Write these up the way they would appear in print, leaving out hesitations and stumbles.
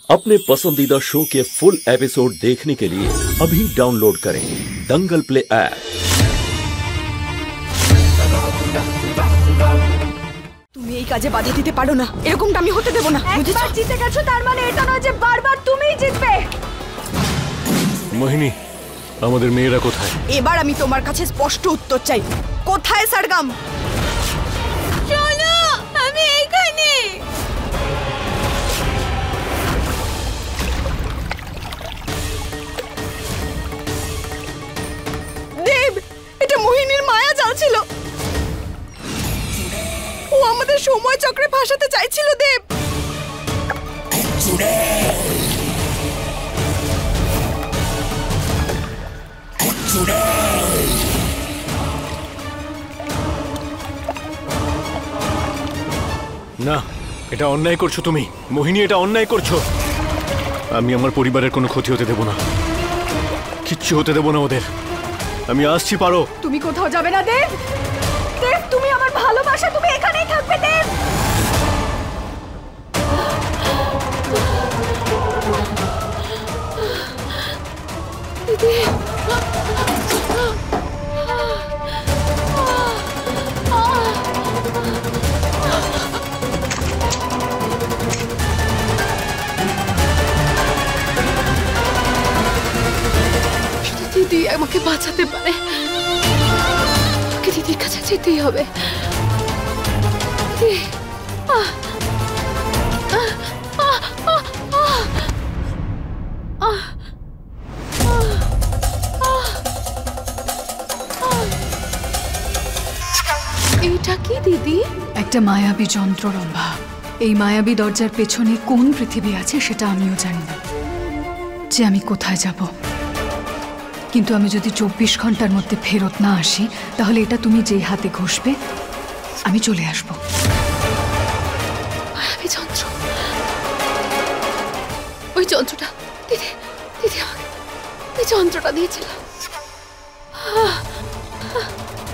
अपने पसंदीदा शो के फुल एपिसोड देखने के लिए अभी डाउनलोड करें दंगल प्ले ऐप। তুমি এই কাজে বাধা দিতে পারো না, এরকমটা আমি হতে দেব না। একবার জিতে গেছো তার মানে এটা নয় যে বারবার তুমিই জিতবে। মোহিনী, আমাদের মেয়েরা কোথায়? এবার আমি তোমার কাছে স্পষ্ট উত্তর চাই, কোথায় সরগম? চলো, আমি এইখানে। দেব, এটা মোহিনীর মায়া জাল ছিল। ও আমাদের সময় চক্রে ফাঁসাতে চাইছিল। দেব, না, এটা অন্যায় করছো তুমি মোহিনী, এটা অন্যায় করছো। আমি আমার পরিবারের কোনো ক্ষতি হতে দেব না, কিচ্ছু হতে দেব না ওদের। আমি আসছি, পারো। তুমি কোথাও যাবে না দেব। দেব, তুমি আমার ভালোবাসা, তুমি এখানেই থাকবে দেব। দিদি, দিদি আমাকে বাঁচাতে পারে, আমাকে দিদির কাছে যেতেই হবে। দিদি, এইটা কি দিদি? একটা মায়াবী যন্ত্ররম্ভা। এই মায়াবী দরজার পেছনে কোন পৃথিবী আছে সেটা আমিও জানি না, যে আমি কোথায় যাব। কিন্তু আমি যদি 24 ঘন্টার মধ্যে ফেরত না আসি, তাহলে এটা তুমি যেই হাতে ঘষবে আমি চলে আসব। মায়াবী যন্ত্র, ওই যন্ত্রটা দিদি, দিদি আমাকে ওই যন্ত্রটা দিয়েছিল।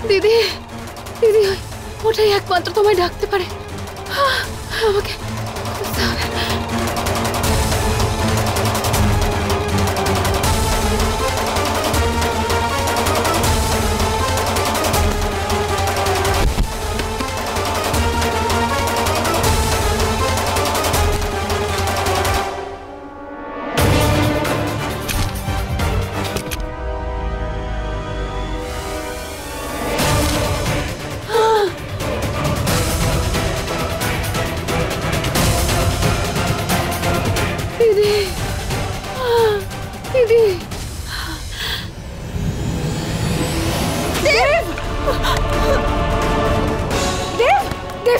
দিদি, দিদি ওটাই একমাত্র তোমায় ডাকতে পারে। আমাকে বুঝতে হবে।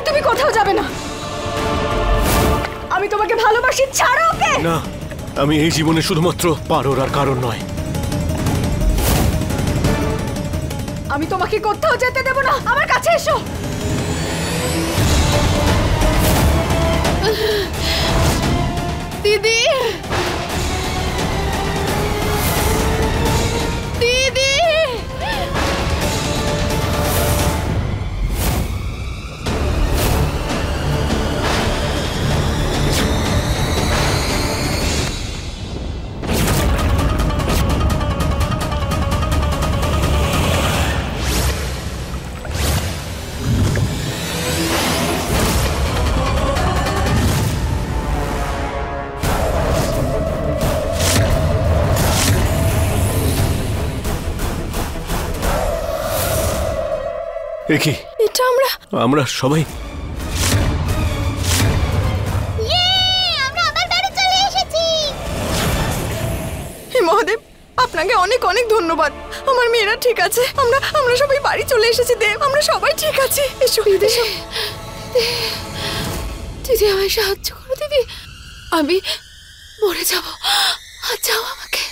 তুমি কোথাও যাবে না, আমি তোমাকে ভালোবাসি। ছাড়ো ওকে। না, আমি এই জীবনে শুধুমাত্র পারোর আর কারণ নয়। আমি তোমাকে কোথাও যেতে দেব না, আমার কাছে এসো। দিদি, দিদি, কি এটা আমরা সবাই মহাদেব, আপনাকে অনেক অনেক ধন্যবাদ। আমার মেয়েরা ঠিক আছে, আমরা সবাই বাড়ি চলে এসেছি। দেব, আমরা সবাই ঠিক আছি। এসো দিদি, দিদি আমায় সাহায্য করো। দিদি, আমি মরে যাব, যাও আমাকে।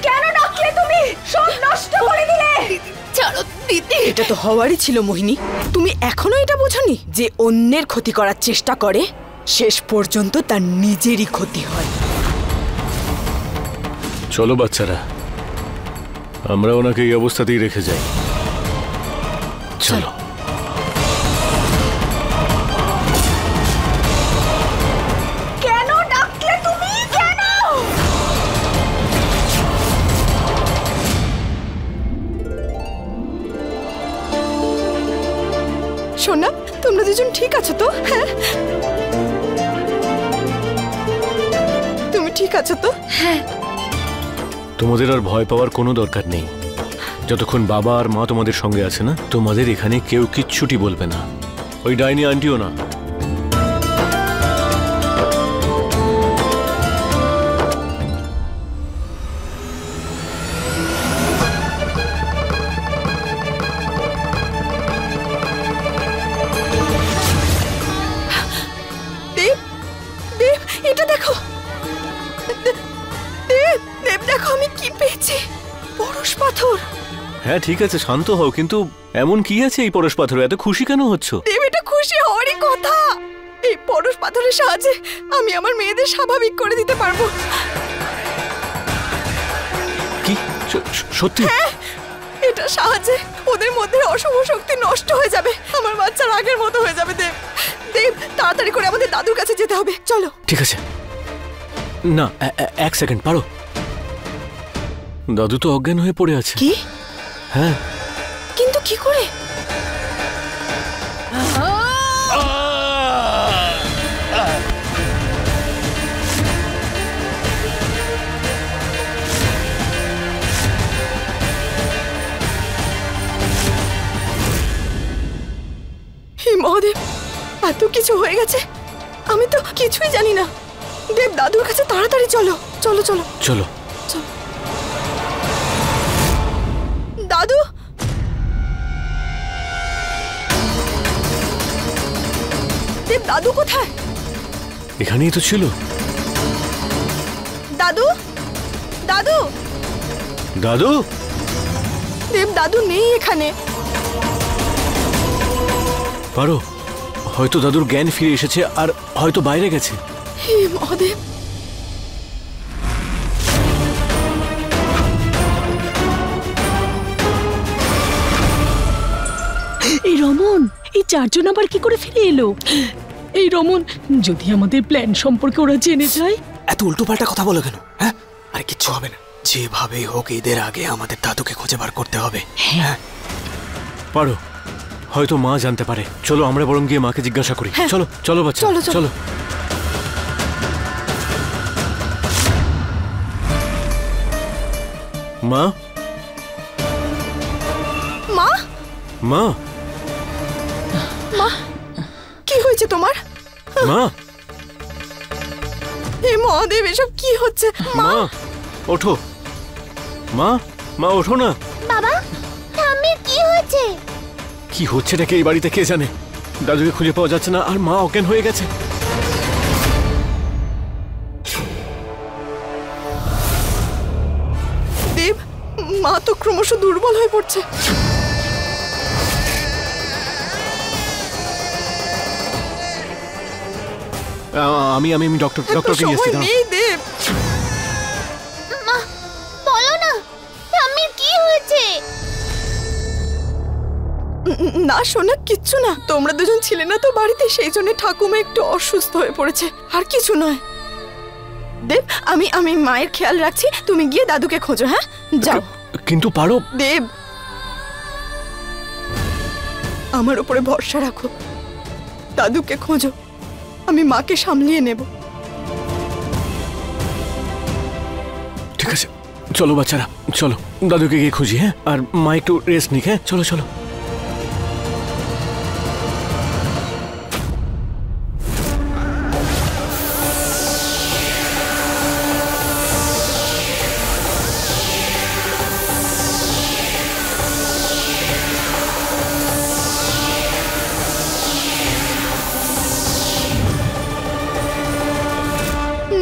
কেন ডাকলে তুমি? সব নষ্ট করে দিলে। ছাড়ো দিদি। এটা তো হওয়ারই ছিল মোহিনী। তুমি এখনো এটা বোঝোনি যে অন্যের ক্ষতি করার চেষ্টা করে শেষ পর্যন্ত তার নিজেরই ক্ষতি হয়। চলো বাচ্চারা, আমরা ওনাকে এই অবস্থাতেই রেখে যাই। চলো। কেন ডাকলে তুমি? কেন? সোনা, তোমরা দুজন ঠিক আছো তো? হ্যাঁ, তুমি ঠিক আছো তো? হ্যাঁ। তোমাদের আর ভয় পাওয়ার কোনো দরকার নেই। যতক্ষণ বাবা আর মা তোমাদের সঙ্গে আছে না, তোমাদের এখানে কেউ কিচ্ছুটি বলবে না। ওই ডাইনি আন্টিও না। দেব, দেব, এটা দেখো। দেব, দেব, দেখো আমি কি পেয়েছি। পরশ পাথর। হ্যাঁ ঠিক আছে, শান্ত হও। কিন্তু এমন কি আছে এই পরশ পাথরে? এত খুশি কেন হচ্ছ? দেব, এটা খুশি হওয়ারই কথা। এই পরশ পাথরের সাহায্যে আমি আমার মেয়েদের স্বাভাবিক করে দিতে পারবো। কি সত্যি? এটা সাহায্যে ওদের মধ্যে অশুভ শক্তি নষ্ট হয়ে যাবে। আমার বাচ্চার আগের মতো হয়ে যাবে। দেব, দেব, তাড়াতাড়ি করে আমাদের দাদুর কাছে যেতে হবে। চলো। ঠিক আছে। না, এক সেকেন্ড, পারো। দাদু তো অজ্ঞান হয়ে পড়ে আছে। কি? হ্যাঁ। কিন্তু কি করে? হে মহাদেব, এত কিছু হয়ে গেছে, আমি তো কিছুই জানি না। দেব, দাদুর কাছে তাড়াতাড়ি চলো। চলো চলো চলো। চলো। দাদু, দেব, দাদু কোথায়? এখানেই তো ছিল। দাদু, দাদু, দাদু? দেব, দাদু নেই এখানে। পারো, হয়তো দাদুর জ্ঞান ফিরে এসেছে আর হয়তো বাইরে গেছে। হে মহাদেব। এই রমন, এই চারজন আবার কি করে ফিরে এলো? এই রমন, যদি আমাদের প্ল্যান সম্পর্কে ওরা জেনে যায়? এত উল্টোপাল্টা কথা বলো কেন? হ্যাঁ, আরে কিচ্ছু হবে না। যেভাবেই হোক ঈদের আগে আমাদের দাদুকে খুঁজে বার করতে হবে। হ্যাঁ, পারো, হয়তো মা জানতে পারে। চলো আমরা বরং গিয়ে মাকে জিজ্ঞাসা করি। চলো চলো বাচ্চা, চলো, চলো। চলো। মা, মা, মা, মা, কি হয়েছে তোমার? মা, হে মহাদেব, এসব কি হচ্ছে? মা, ওঠো। মা, মা ওঠো না। বাবা, ঠাম্মির কি হয়েছে? কি হচ্ছে নাকি এই বাড়িতে কে জানে। দাদুকে খুঁজে পাওয়া যাচ্ছে না আর মা অজ্ঞান হয়ে গেছে। দেব, মা তো ক্রমশ দুর্বল হয়ে পড়ছে। আমি আমি আমি ডক্টরকে নিয়ে এসেছি। সময় দাঁড়াও। নেই দেব। মা, বলো না, ঠাম্মির কি হয়েছে? না সোনা, কিচ্ছু না। তোমরা দুজন ছিলে না তো বাড়িতে, সেই জন্য ঠাকুমা একটু অসুস্থ হয়ে পড়েছে, আর কিছু নয়। দেব, আমি আমি মায়ের খেয়াল রাখছি, তুমি গিয়ে দাদুকে খোঁজো। হ্যাঁ, যাও। কিন্তু পারো। দেব, আমার উপরে ভরসা রাখো। দাদুকে খোঁজো, আমি মাকে সামলিয়ে নেব। ঠিক আছে, চলো বাচ্চারা, চলো দাদুকে গিয়ে খুঁজি। হ্যাঁ, আর মা একটু রেস্ট নিক। হ্যাঁ, চলো চলো।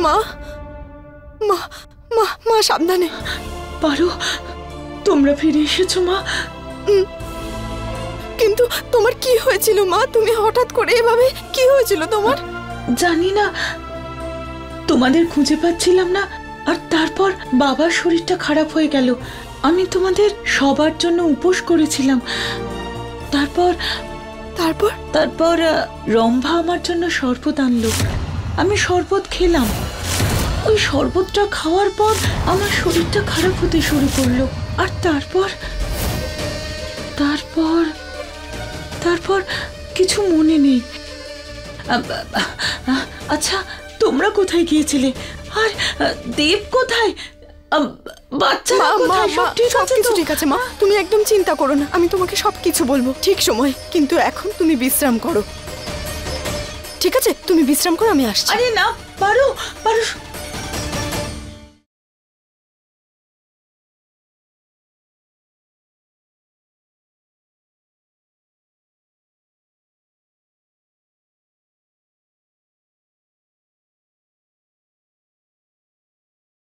মা, মা, মা, মা সাবধানে। পারো, তোমরা ফিরে এসেছো মা? কিন্তু তোমার কি হয়েছিল মা? তুমি হঠাৎ করে এভাবে, কি হয়েছিল তোমার? জানি না, তোমাদের খুঁজে পাচ্ছিলাম না, আর তারপর বাবার শরীরটা খারাপ হয়ে গেল। আমি তোমাদের সবার জন্য উপোস করেছিলাম। তারপর তারপর তারপর রম্ভা আমার জন্য শরবত আনলো। আমি শরবত খেলাম। ওই শরবতটা খাওয়ার পর আমার শরীরটা খারাপ হতে শুরু করলো। আর তারপর তারপর তারপর কিছু মনে নেই। আচ্ছা, তোমরা কোথায় গিয়েছিলে? আর দেব কোথায়? বাচ্চারা কোথায়? সব ঠিক আছে সবকিছু তো? ঠিক আছে মা, তুমি একদম চিন্তা করো না, আমি তোমাকে সবকিছু বলবো ঠিক সময়। কিন্তু এখন তুমি বিশ্রাম করো, ঠিক আছে? তুমি বিশ্রাম করো, আমি আসছি। আরে না, পারো পারো